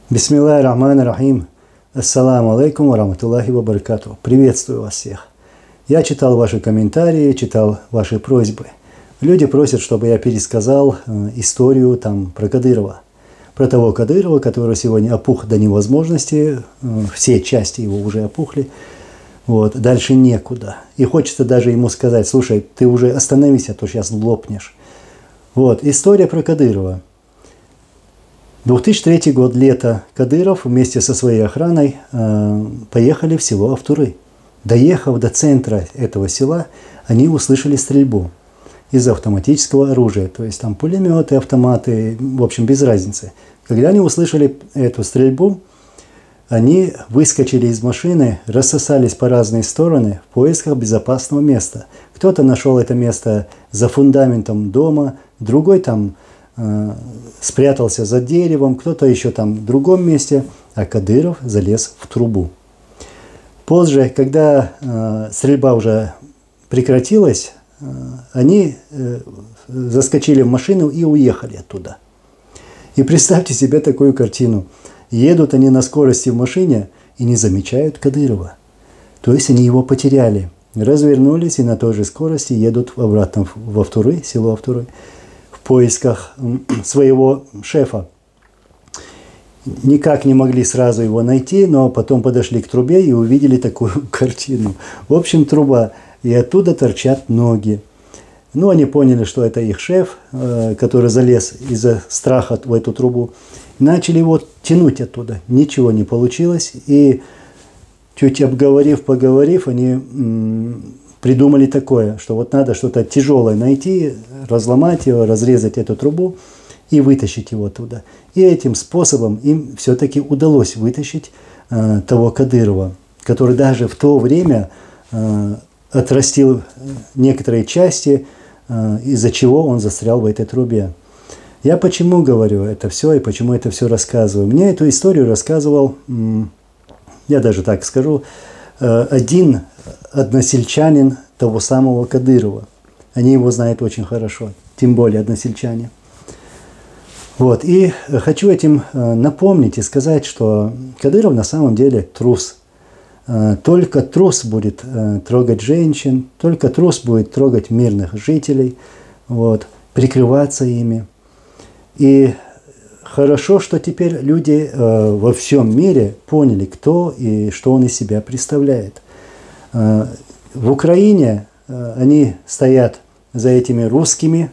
Бисмиллахир-рахманир-рахим. Ассаламу алейкум ва рахматуллахи ва баракатуху. Приветствую вас всех. Я читал ваши комментарии, читал ваши просьбы. Люди просят, чтобы я пересказал историю про Кадырова. Про того Кадырова, который сегодня опух до невозможности. Все части его уже опухли. Дальше некуда. И хочется даже ему сказать: слушай, ты уже остановись, а то сейчас лопнешь. История про Кадырова. 2003 год, лето. Кадыров вместе со своей охраной поехали в село Автуры. Доехав до центра этого села, они услышали стрельбу из автоматического оружия. То есть там пулеметы, автоматы, в общем, без разницы. Когда они услышали эту стрельбу, они выскочили из машины, рассосались по разные стороны в поисках безопасного места. Кто-то нашел это место за фундаментом дома, другой там спрятался за деревом, кто-то еще там в другом месте, а Кадыров залез в трубу. Позже, когда стрельба уже прекратилась, они заскочили в машину и уехали оттуда. И представьте себе такую картину. Едут они на скорости в машине и не замечают Кадырова. То есть они его потеряли. Развернулись и на той же скорости едут обратно в Автуры, село Автуры, в поисках своего шефа. Никак не могли сразу его найти, но потом подошли к трубе и увидели такую картину. В общем, труба, и оттуда торчат ноги. Они поняли, что это их шеф, который залез из-за страха в эту трубу. Начали его тянуть оттуда. Ничего не получилось. И чуть поговорив, они придумали такое, что надо что-то тяжелое найти, разломать его, разрезать эту трубу и вытащить его оттуда. И этим способом им все-таки удалось вытащить того Кадырова, который даже в то время отрастил некоторые части, из-за чего он застрял в этой трубе. Я почему говорю это все и почему это все рассказываю? Мне эту историю рассказывал, я даже так скажу, один односельчанин того самого Кадырова. Они его знают очень хорошо, тем более односельчане. И хочу этим напомнить и сказать, что Кадыров на самом деле трус. Только трус будет трогать женщин, только трус будет трогать мирных жителей, прикрываться ими. И хорошо, что теперь люди во всем мире поняли, кто и что он из себя представляет. В Украине они стоят за этими русскими,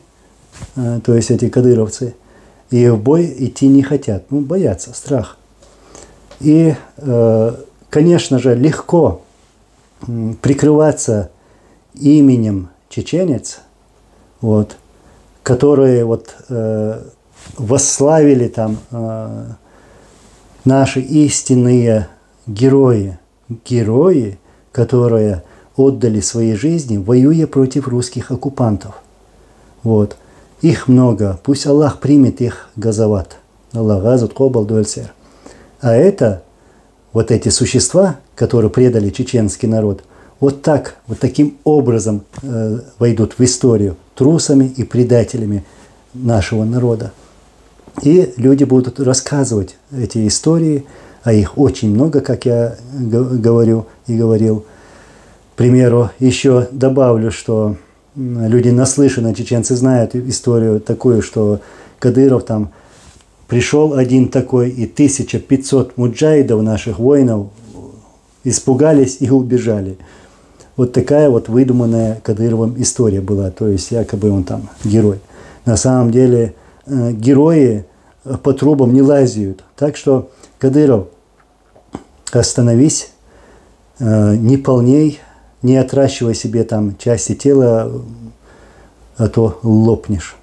то есть эти кадыровцы, и в бой идти не хотят, боятся, страх. И, конечно же, легко прикрываться именем чеченец, которые восславили наши истинные герои, которые отдали свои жизни, воюя против русских оккупантов. Их много. Пусть Аллах примет их газават. Аллах газут кобал дуэльсер. А это, эти существа, которые предали чеченский народ, таким образом войдут в историю трусами и предателями нашего народа. И люди будут рассказывать эти истории, а их очень много, как я говорю и говорил. К примеру, еще добавлю, что люди наслышаны, чеченцы знают историю такую, что Кадыров пришел один такой, и 1500 муджахидов, наших воинов, испугались и убежали. Такая выдуманная Кадыровым история была, то есть якобы он герой. На самом деле герои по трубам не лазят. Так что, Кадыров, остановись, не полней, не отращивай себе части тела, а то лопнешь.